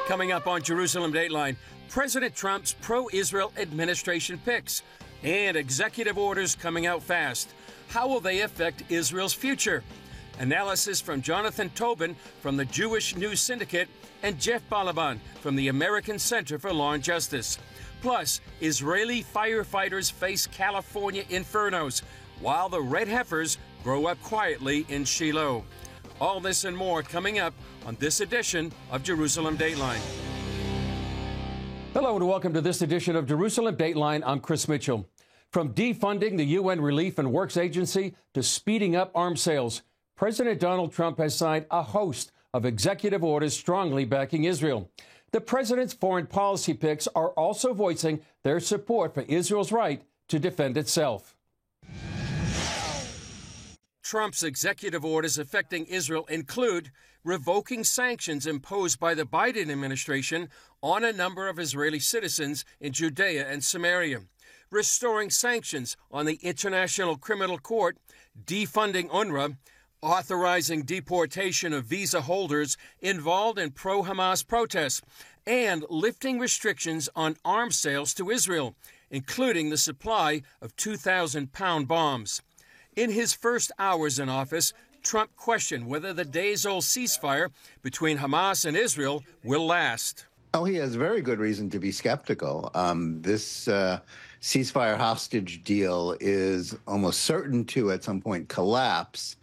Coming up on Jerusalem Dateline, President Trump's pro-Israel administration picks and executive orders coming out fast. How will they affect Israel's future? Analysis from Jonathan Tobin from the Jewish News Syndicate and Jeff Ballabon from the American Center for Law and Justice. Plus, Israeli firefighters face California infernos while the red heifers grow up quietly in Shiloh. All this and more coming up on this edition of Jerusalem Dateline. Hello and welcome to this edition of Jerusalem Dateline. I'm Chris Mitchell. From defunding the UN Relief and Works Agency to speeding up arms sales, President Donald Trump has signed a host of executive orders strongly backing Israel. The president's foreign policy picks are also voicing their support for Israel's right to defend itself. Trump's executive orders affecting Israel include revoking sanctions imposed by the Biden administration on a number of Israeli citizens in Judea and Samaria, restoring sanctions on the International Criminal Court, defunding UNRWA, authorizing deportation of visa holders involved in pro-Hamas protests, and lifting restrictions on arms sales to Israel, including the supply of 2,000-pound bombs. In his first hours in office, Trump questioned whether the days-old ceasefire between Hamas and Israel will last. Oh, he has very good reason to be skeptical. This ceasefire hostage deal is almost certain to, at some point, collapse.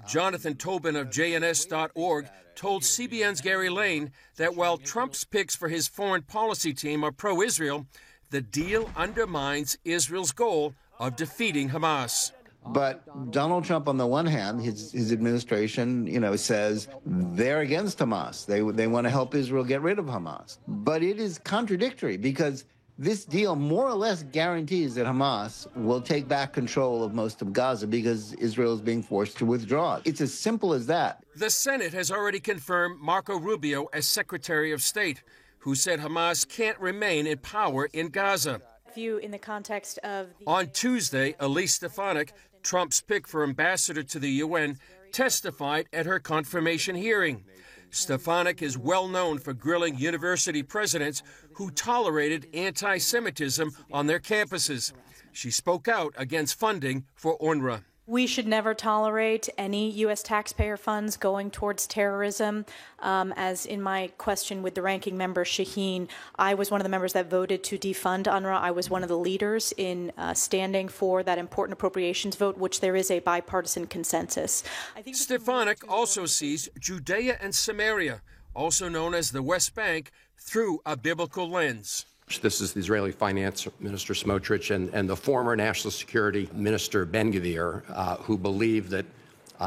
Jonathan Tobin of JNS.org told CBN's Gary Lane that while Trump's picks for his foreign policy team are pro-Israel, the deal undermines Israel's goal of defeating Hamas. But Donald Trump, on the one hand, his administration, says they're against Hamas. They want to help Israel get rid of Hamas. But it is contradictory because this deal more or less guarantees that Hamas will take back control of most of Gaza because Israel is being forced to withdraw. It's as simple as that. The Senate has already confirmed Marco Rubio as Secretary of State, who said Hamas can't remain in power in Gaza. In the context of On Tuesday, Elise Stefanik, Trump's pick for ambassador to the UN, testified at her confirmation hearing. Stefanik is well known for grilling university presidents who tolerated anti-Semitism on their campuses. She spoke out against funding for UNRWA. We should never tolerate any U.S. taxpayer funds going towards terrorism. As in my question with the ranking member, Shaheen, I was one of the members that voted to defund UNRWA. I was one of the leaders in standing for that important appropriations vote, which there is a bipartisan consensus. Stefanik also sees Judea and Samaria, also known as the West Bank, through a biblical lens. This is the Israeli Finance Minister Smotrich and the former National Security Minister Ben-Gvir, who believe that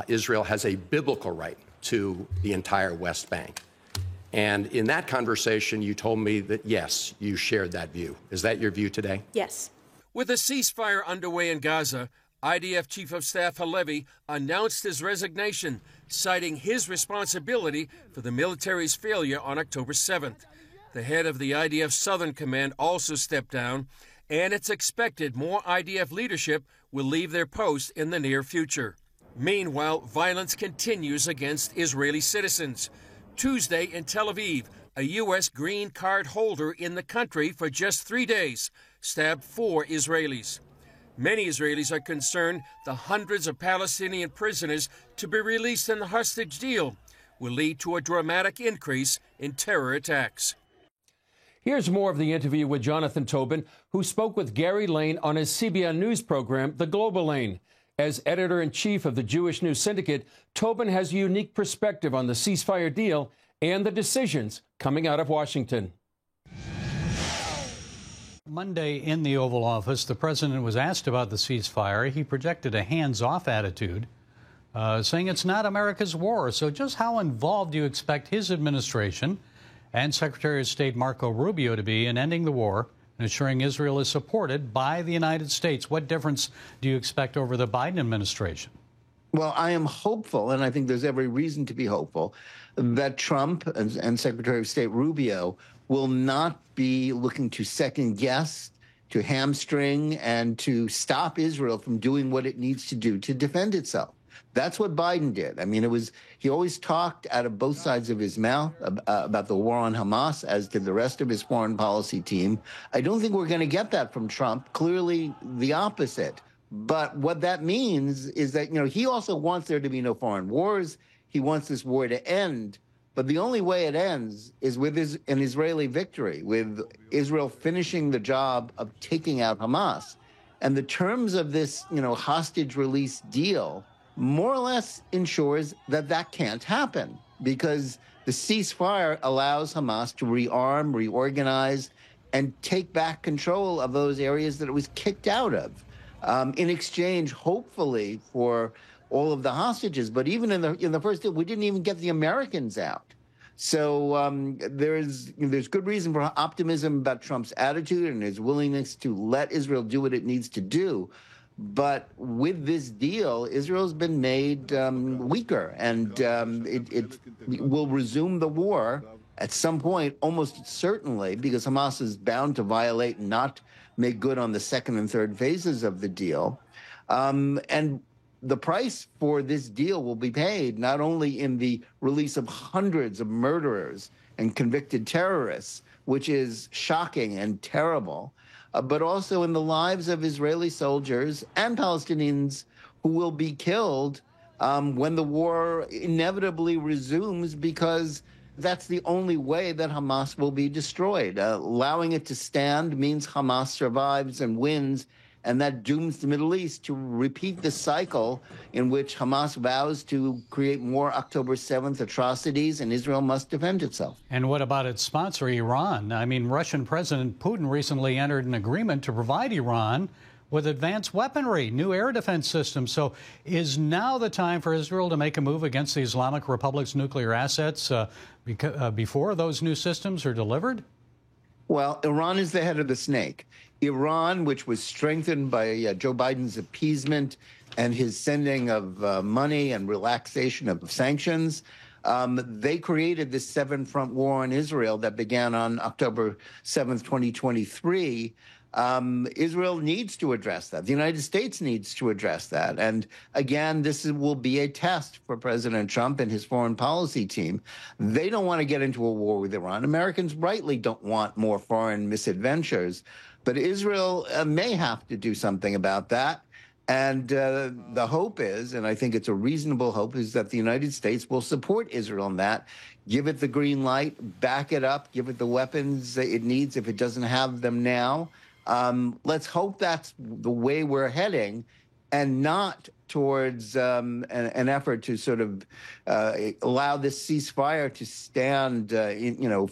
Israel has a biblical right to the entire West Bank. And in that conversation, you told me that, yes, you shared that view. Is that your view today? Yes. With a ceasefire underway in Gaza, IDF Chief of Staff Halevi announced his resignation, citing his responsibility for the military's failure on October 7th. The head of the IDF Southern Command also stepped down, and it's expected more IDF leadership will leave their post in the near future. Meanwhile, violence continues against Israeli citizens. Tuesday in Tel Aviv, a U.S. green card holder in the country for just 3 days stabbed 4 Israelis. Many Israelis are concerned the hundreds of Palestinian prisoners to be released in the hostage deal will lead to a dramatic increase in terror attacks. Here's more of the interview with Jonathan Tobin, who spoke with Gary Lane on his CBN News program, The Global Lane. As editor-in-chief of the Jewish News Syndicate, Tobin has a unique perspective on the ceasefire deal and the decisions coming out of Washington. Monday in the Oval Office, the president was asked about the ceasefire. He projected a hands-off attitude, saying it's not America's war. So just how involved do you expect his administration and Secretary of State Marco Rubio to be in ending the war and ensuring Israel is supported by the United States? What difference do you expect over the Biden administration? Well, I am hopeful, and I think there's every reason to be hopeful, that Trump and Secretary of State Rubio will not be looking to second-guess, to hamstring, and to stop Israel from doing what it needs to do to defend itself. That's what Biden did. I mean, he always talked out of both sides of his mouth about the war on Hamas, as did the rest of his foreign policy team. I don't think we're going to get that from Trump. Clearly the opposite. But what that means is that, he also wants there to be no foreign wars. He wants this war to end. But the only way it ends is with an Israeli victory, with Israel finishing the job of taking out Hamas. And the terms of this, hostage release deal more or less ensures that that can't happen, because the ceasefire allows Hamas to rearm, reorganize, and take back control of those areas that it was kicked out of, in exchange, hopefully, for all of the hostages. But even in the first deal, we didn't even get the Americans out. So there's good reason for optimism about Trump's attitude and his willingness to let Israel do what it needs to do. But with this deal, Israel's been made weaker, and it will resume the war at some point, almost certainly, because Hamas is bound to violate and not make good on the second and third phases of the deal. And the price for this deal will be paid not only in the release of hundreds of murderers and convicted terrorists, which is shocking and terrible, but also in the lives of Israeli soldiers and Palestinians who will be killed when the war inevitably resumes, because that's the only way that Hamas will be destroyed. Allowing it to stand means Hamas survives and wins, and that dooms the Middle East to repeat the cycle in which Hamas vows to create more October 7th atrocities, and Israel must defend itself. And what about its sponsor, Iran? I mean, Russian President Putin recently entered an agreement to provide Iran with advanced weaponry, new air defense systems. So is now the time for Israel to make a move against the Islamic Republic's nuclear assets before those new systems are delivered? Well, Iran is the head of the snake. Iran, which was strengthened by Joe Biden's appeasement and his sending of money and relaxation of sanctions, they created this seven-front war on Israel that began on October 7th, 2023. Israel needs to address that. The United States needs to address that. And again, this will be a test for President Trump and his foreign policy team. They don't want to get into a war with Iran. Americans rightly don't want more foreign misadventures. But Israel may have to do something about that. And the hope is, and I think it's a reasonable hope, is that the United States will support Israel in that, give it the green light, back it up, give it the weapons it needs if it doesn't have them now. Let's hope that's the way we're heading, and not towards an effort to sort of allow this ceasefire to stand,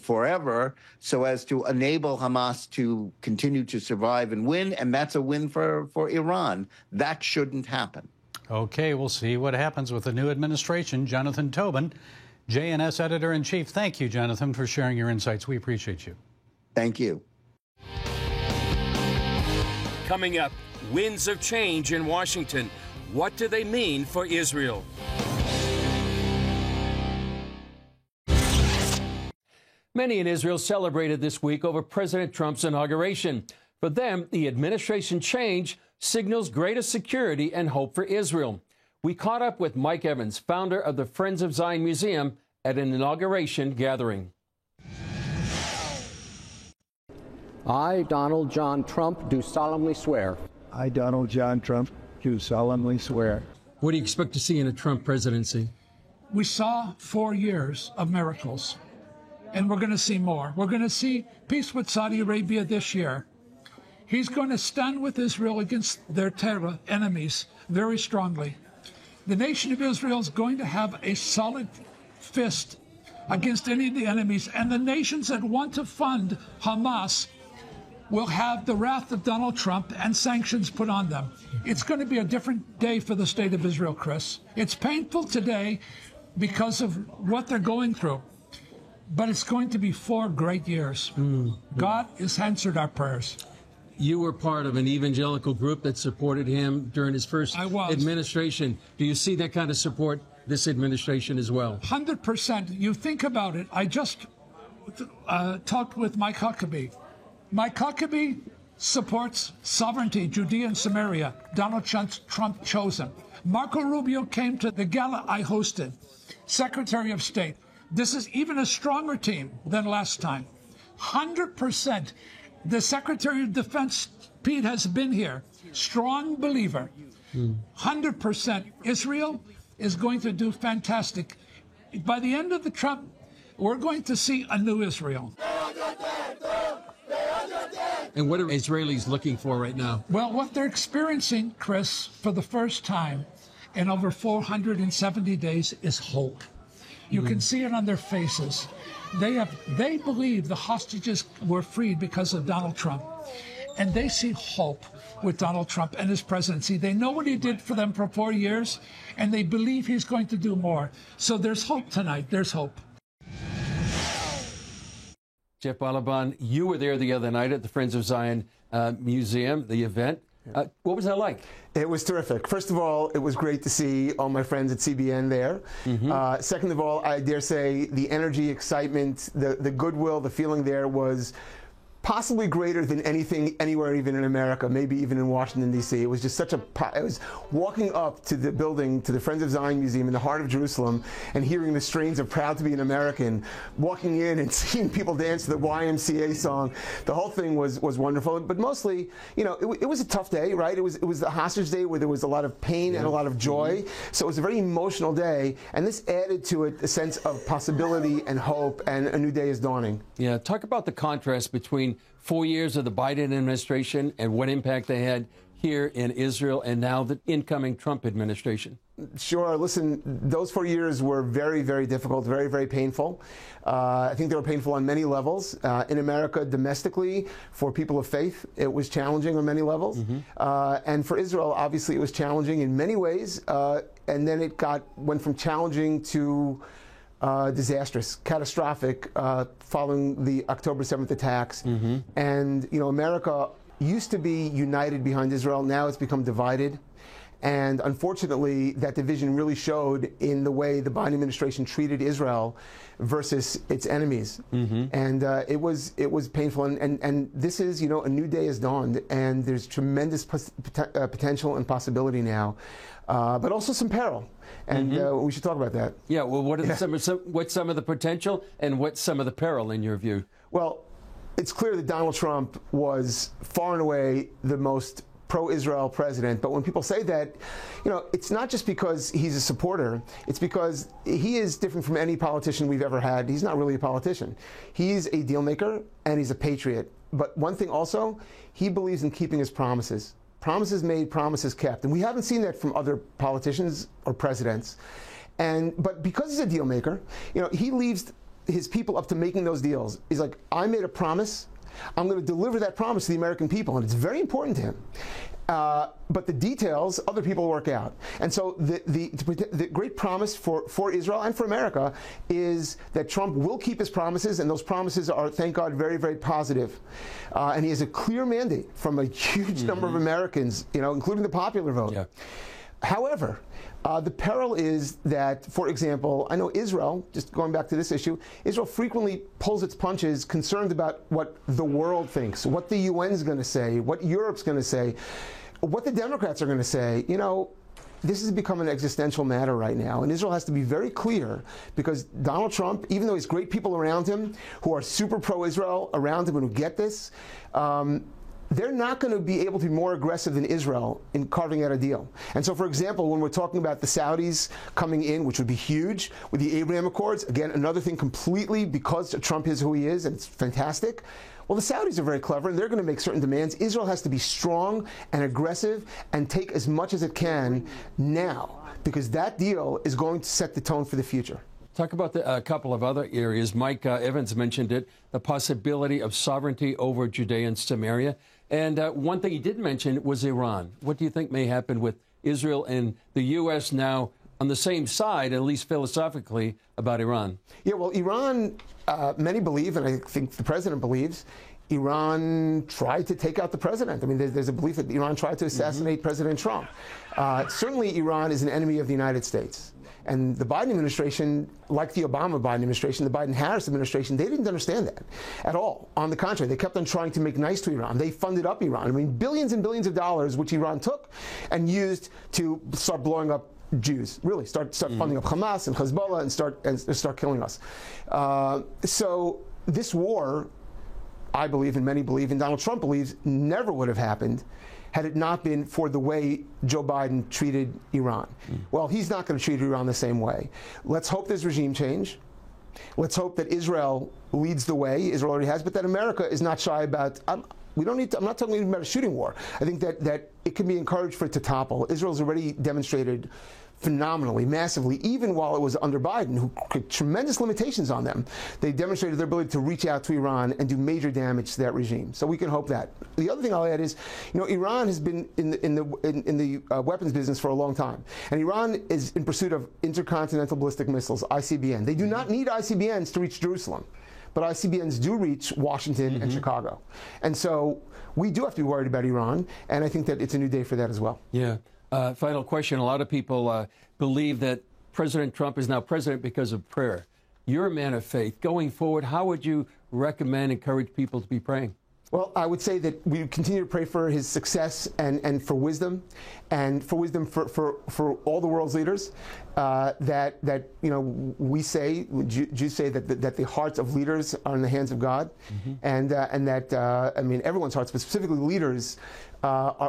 forever, so as to enable Hamas to continue to survive and win. And that's a win for Iran. That shouldn't happen. Okay, we'll see what happens with the new administration. Jonathan Tobin, JNS Editor-in-Chief. Thank you, Jonathan, for sharing your insights. We appreciate you. Thank you. Coming up, winds of change in Washington. What do they mean for Israel? Many in Israel celebrated this week over President Trump's inauguration. For them, the administration change signals greater security and hope for Israel. We caught up with Mike Evans, founder of the Friends of Zion Museum, at an inauguration gathering. I, Donald John Trump, do solemnly swear. I, Donald John Trump, do solemnly swear. What do you expect to see in a Trump presidency? We saw 4 years of miracles, and we're going to see more. We're going to see peace with Saudi Arabia this year. He's going to stand with Israel against their terror enemies very strongly. The nation of Israel is going to have a solid fist against any of the enemies, and the nations that want to fund Hamas will have the wrath of Donald Trump and sanctions put on them. It's going to be a different day for the state of Israel, Chris. It's painful today because of what they're going through, but it's going to be 4 great years. God has answered our prayers. You were part of an evangelical group that supported him during his first administration. Do you see that kind of support this administration as well? 100%. You think about it. I just talked with Mike Huckabee. Mike Huckabee supports sovereignty, Judea and Samaria. Donald Trump chosen. Marco Rubio came to the gala I hosted. Secretary of State. This is even a stronger team than last time. 100%. The Secretary of Defense, Pete, has been here. Strong believer. 100%. Israel is going to do fantastic. By the end of the Trump, we're going to see a new Israel. And what are Israelis looking for right now? Well, what they're experiencing, Chris, for the first time in over 470 days is hope. You can see it on their faces. They believe the hostages were freed because of Donald Trump. And they see hope with Donald Trump and his presidency. They know what he did for them for 4 years, and they believe he's going to do more. So there's hope tonight. There's hope. Jeff Ballabon, you were there the other night at the Friends of Zion Museum, the event. What was that like? It was terrific. First of all, it was great to see all my friends at CBN there. Second of all, I dare say the energy, excitement, the goodwill, the feeling there was possibly greater than anything anywhere, even in America, maybe even in Washington, D.C. It was just such a, it was walking up to the building, to the Friends of Zion Museum in the heart of Jerusalem, and hearing the strains of Proud to be an American, walking in and seeing people dance to the YMCA song. The whole thing was wonderful. But mostly, you know, it was a tough day, right? It was the hostage day where there was a lot of pain and a lot of joy. So it was a very emotional day, and this added to it a sense of possibility and hope, and a new day is dawning. Yeah, talk about the contrast between 4 years of the Biden administration and what impact they had here in Israel, and now the incoming Trump administration. Sure. Listen, those 4 years were very, very difficult, very, very painful. I think they were painful on many levels. In America, domestically, for people of faith, it was challenging on many levels. And for Israel, obviously, it was challenging in many ways. And then it went from challenging to disastrous, catastrophic, following the October 7th attacks. And, you know, America used to be united behind Israel. Now it's become divided. And unfortunately, that division really showed in the way the Biden administration treated Israel versus its enemies. And it was painful. And this is, you know, a new day has dawned, and there's tremendous potential and possibility now, but also some peril. And we should talk about that. Yeah, well, what's some of the potential and what's some of the peril in your view? Well, it's clear that Donald Trump was far and away the most pro-Israel president. But when people say that, you know, it's not just because he's a supporter. It's because he is different from any politician we've ever had. He's not really a politician. He's a deal maker, and he's a patriot. But one thing also, he believes in keeping his promises. Promises made, promises kept. And we haven't seen that from other politicians or presidents. But because he's a deal maker, you know, he leaves his people up to making those deals. He's like, I made a promise. I'm going to deliver that promise to the American people, and it's very important to him. But the details, other people work out. And so the great promise for Israel and for America is that Trump will keep his promises, and those promises are, thank God, very, very positive. And he has a clear mandate from a huge number of Americans, you know, including the popular vote. Yeah. However, the peril is that, for example, I know Israel, just going back to this issue, Israel frequently pulls its punches concerned about what the world thinks, what the UN's going to say, what Europe's going to say, what the Democrats are going to say. You know, this has become an existential matter right now, and Israel has to be very clear, because Donald Trump, even though he's great people around him who are super pro-Israel around him and who get this, they're not going to be able to be more aggressive than Israel in carving out a deal. And so, for example, when we're talking about the Saudis coming in, which would be huge, with the Abraham Accords, again, another thing completely because Trump is who he is, and it's fantastic. Well, the Saudis are very clever, and they're going to make certain demands. Israel has to be strong and aggressive and take as much as it can now, because that deal is going to set the tone for the future. Talk about a couple of other areas. Mike Evans mentioned it, the possibility of sovereignty over Judea and Samaria. And one thing he did mention was Iran. What do you think may happen with Israel and the U.S. now on the same side, at least philosophically, about Iran? Yeah, well, Iran, many believe, and I think the president believes, Iran tried to take out the president. I mean, there's a belief that Iran tried to assassinate President Trump. Certainly, Iran is an enemy of the United States. And the Biden administration, like the Obama-Biden administration, the Biden-Harris administration, they didn't understand that at all. On the contrary, they kept on trying to make nice to Iran. They funded up Iran. I mean, billions and billions of dollars, which Iran took and used to start blowing up Jews, really start funding up Hamas and Hezbollah and start killing us. So this war, I believe, and many believe, and Donald Trump believes, never would have happened had it not been for the way Joe Biden treated Iran. Well, he's not going to treat Iran the same way. Let's hope there's regime change. Let's hope that Israel leads the way. Israel already has, but that America is not shy about. I'm not talking about a shooting war. I think that it can be encouraged for it to topple. Israel's already demonstrated phenomenally, massively, even while it was under Biden, who put tremendous limitations on them. They demonstrated their ability to reach out to Iran and do major damage to that regime. So we can hope that. The other thing I'll add is, Iran has been in the weapons business for a long time, and Iran is in pursuit of intercontinental ballistic missiles, ICBM. They do not need ICBMs to reach Jerusalem, but ICBMs do reach Washington and Chicago. And so we do have to be worried about Iran, and I think that it's a new day for that as well. Yeah. Final question. A lot of people believe that President Trump is now president because of prayer. You're a man of faith. Going forward, how would you encourage people to be praying? Well, I would say that we continue to pray for his success and for wisdom for all the world's leaders. We say, Jews say that the hearts of leaders are in the hands of God, and that everyone's hearts, but specifically leaders,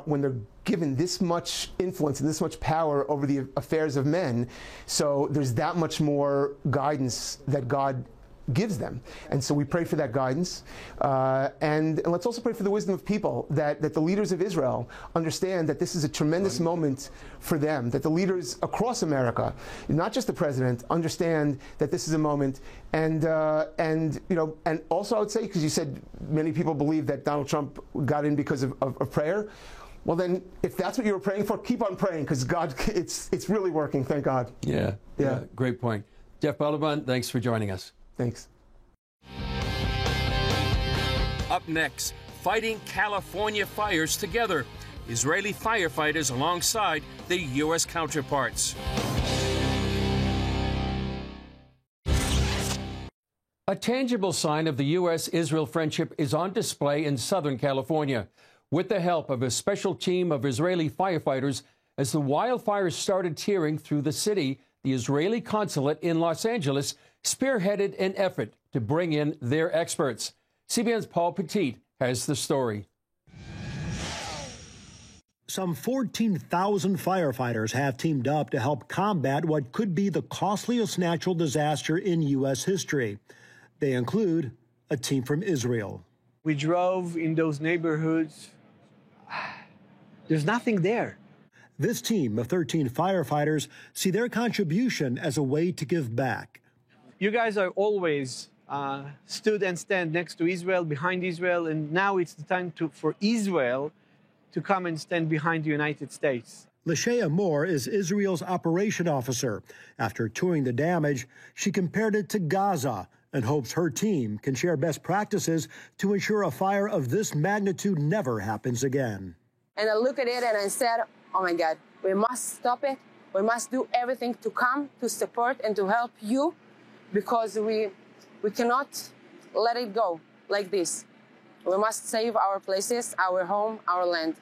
when they're given this much influence and this much power over the affairs of men, so there's that much more guidance that God gives them. And so we pray for that guidance. And let's also pray for the wisdom of people, that the leaders of Israel understand that this is a tremendous moment for them, that the leaders across America, not just the president, understand that this is a moment. And also I would say, because you said many people believe that Donald Trump got in because of prayer. Well, then, if that's what you were praying for, keep on praying, because God, it's really working, thank God. Yeah. Great point. Jeff Ballabon, thanks for joining us. Thanks. Up next, fighting California fires together. Israeli firefighters alongside their U.S. counterparts. A tangible sign of the U.S.-Israel friendship is on display in Southern California, with the help of a special team of Israeli firefighters. As the wildfires started tearing through the city, the Israeli consulate in Los Angeles spearheaded an effort to bring in their experts. CBN's Paul Petit has the story. Some 14,000 firefighters have teamed up to help combat what could be the costliest natural disaster in U.S. history. They include a team from Israel. We drove in those neighborhoods. There's nothing there. This team of 13 firefighters see their contribution as a way to give back. You guys are always stood and stand next to Israel, behind Israel, and now it's the time for Israel to come and stand behind the United States. Lashea Moore is Israel's operation officer. After touring the damage, she compared it to Gaza and hopes her team can share best practices to ensure a fire of this magnitude never happens again. And I look at it and I said, oh my God, we must stop it. We must do everything to come, to support and to help you, because we cannot let it go like this. We must save our places, our home, our land.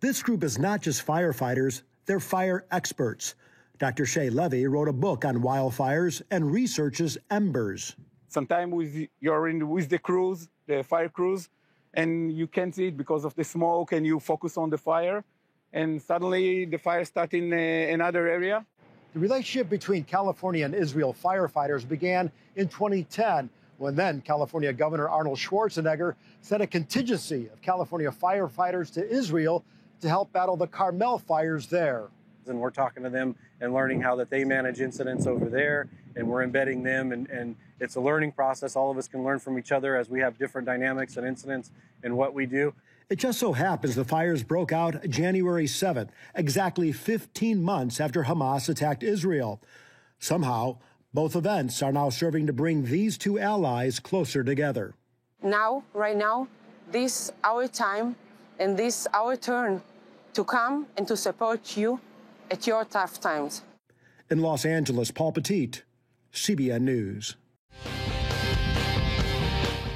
This group is not just firefighters, they're fire experts. Dr. Shay Levy wrote a book on wildfires and researches embers. Sometimes you're with the crews, the fire crews, and you can't see it because of the smoke, and you focus on the fire, and suddenly the fire starts in another area. The relationship between California and Israel firefighters began in 2010, when then California Governor Arnold Schwarzenegger sent a contingency of California firefighters to Israel to help battle the Carmel fires there. And we're talking to them and learning how that they manage incidents over there, and we're embedding them, and it's a learning process. All of us can learn from each other as we have different dynamics and incidents in what we do. It just so happens the fires broke out January 7th, exactly 15 months after Hamas attacked Israel. Somehow, both events are now serving to bring these two allies closer together. Now, right now, this our time and this our turn to come and to support you at your tough times. In Los Angeles, Paul Petit, CBN News.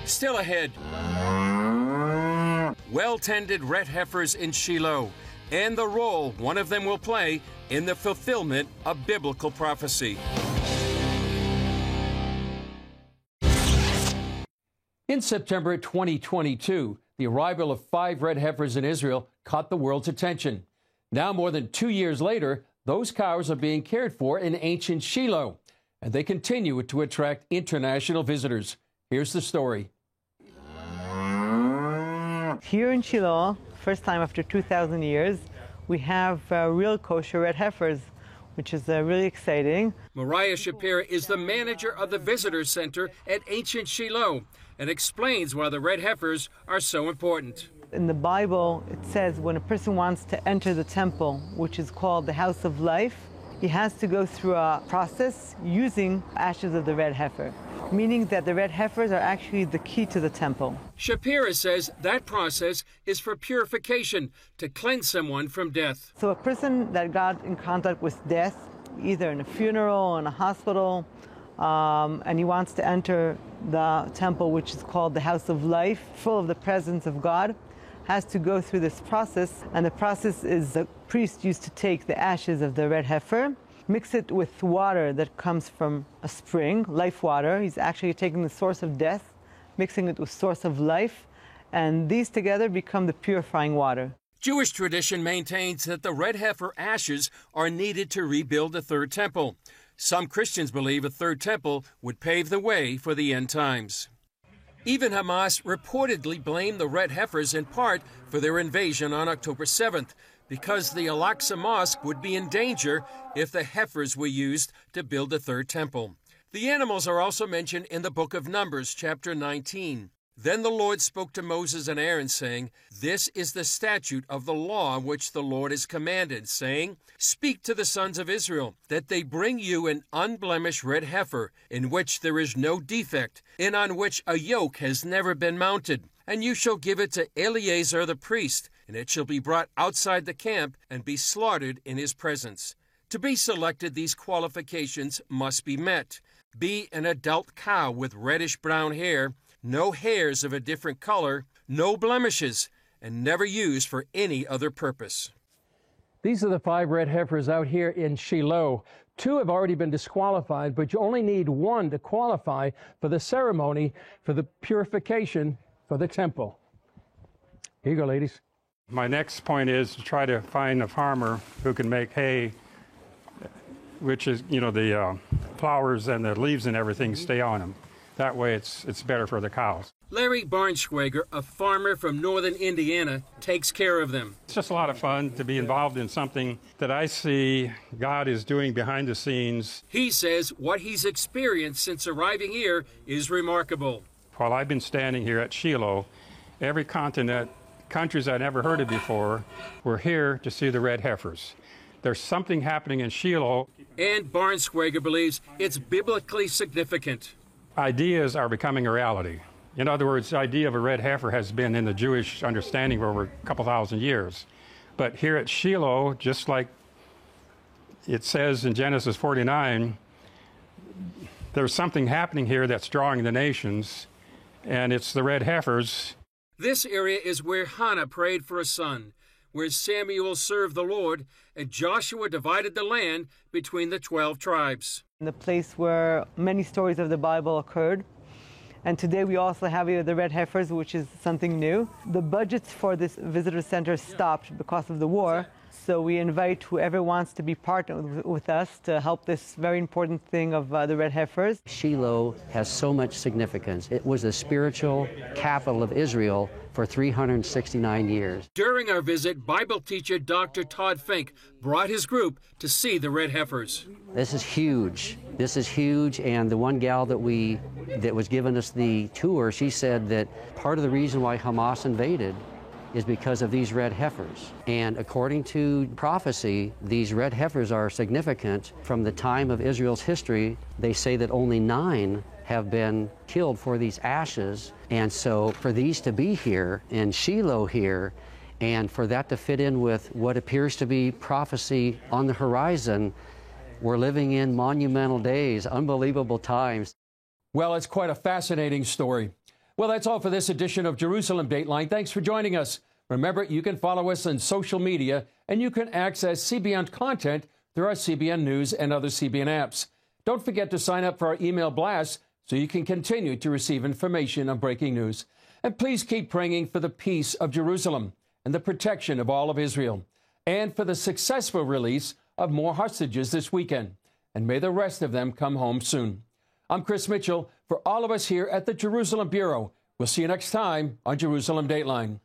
Still ahead, well-tended red heifers in Shiloh and the role one of them will play in the fulfillment of biblical prophecy. In September 2022, the arrival of 5 red heifers in Israel caught the world's attention. Now, more than 2 years later, those cows are being cared for in ancient Shiloh, and they continue to attract international visitors. Here's the story. Here in Shiloh, first time after 2,000 years, we have real kosher red heifers, which is really exciting. Mariah Shapira is the manager of the visitor center at ancient Shiloh and explains why the red heifers are so important. In the Bible, it says when a person wants to enter the temple, which is called the house of life, he has to go through a process using ashes of the red heifer, meaning that the red heifers are actually the key to the temple. Shapira says that process is for purification, to cleanse someone from death. So a person that got in contact with death, either in a funeral or in a hospital, and he wants to enter the temple, which is called the house of life, full of the presence of God, has to go through this process. And the process is the priest used to take the ashes of the red heifer, mix it with water that comes from a spring, life water. He's actually taking the source of death, mixing it with source of life, and these together become the purifying water. Jewish tradition maintains that the red heifer ashes are needed to rebuild the third temple. Some Christians believe a third temple would pave the way for the end times. Even Hamas reportedly blamed the red heifers in part for their invasion on October 7th, because the Al-Aqsa Mosque would be in danger if the heifers were used to build the third temple. The animals are also mentioned in the book of Numbers, chapter 19. Then the Lord spoke to Moses and Aaron, saying, "This is the statute of the law which the Lord has commanded, saying, Speak to the sons of Israel, that they bring you an unblemished red heifer, in which there is no defect, and on which a yoke has never been mounted. And you shall give it to Eleazar the priest, and it shall be brought outside the camp and be slaughtered in his presence." To be selected, these qualifications must be met. Be an adult cow with reddish-brown hair, no hairs of a different color, no blemishes, and never used for any other purpose. These are the 5 red heifers out here in Shiloh. 2 have already been disqualified, but you only need 1 to qualify for the ceremony for the purification for the temple. Here you go, ladies. My next point is to try to find a farmer who can make hay, which is, the flowers and the leaves and everything stay on them. That way it's better for the cows. Larry Barnschwager, a farmer from northern Indiana, takes care of them. It's just a lot of fun to be involved in something that I see God is doing behind the scenes. He says what he's experienced since arriving here is remarkable. While I've been standing here at Shiloh, every continent, countries I'd never heard of before, were here to see the red heifers. There's something happening in Shiloh. And Barnschwager believes it's biblically significant. Ideas are becoming a reality. In other words, the idea of a red heifer has been in the Jewish understanding for over a couple thousand years. But here at Shiloh, just like it says in Genesis 49, there's something happening here that's drawing the nations, and it's the red heifers. This area is where Hannah prayed for a son, where Samuel served the Lord, and Joshua divided the land between the 12 tribes. The place where many stories of the Bible occurred. And today we also have here the red heifers, which is something new. The budgets for this visitor center stopped because of the war. So we invite whoever wants to be part with us to help this very important thing of the red heifers. Shiloh has so much significance. It was the spiritual capital of Israel for 369 years. During our visit, Bible teacher Dr. Todd Fink brought his group to see the red heifers. This is huge. This is huge, and the one gal that was giving us the tour, she said that part of the reason why Hamas invaded is because of these red heifers. And according to prophecy, these red heifers are significant. From the time of Israel's history, they say that only 9 have been killed for these ashes. And so for these to be here in Shiloh here, and for that to fit in with what appears to be prophecy on the horizon, We're living in monumental days, unbelievable times. Well, it's quite a fascinating story. Well, that's all for this edition of Jerusalem Dateline. Thanks for joining us. Remember, you can follow us on social media, and you can access CBN content through our CBN News and other CBN apps. Don't forget to sign up for our email blasts so you can continue to receive information on breaking news. And please keep praying for the peace of Jerusalem and the protection of all of Israel, and for the successful release of more hostages this weekend. And may the rest of them come home soon. I'm Chris Mitchell. For all of us here at the Jerusalem Bureau, we'll see you next time on Jerusalem Dateline.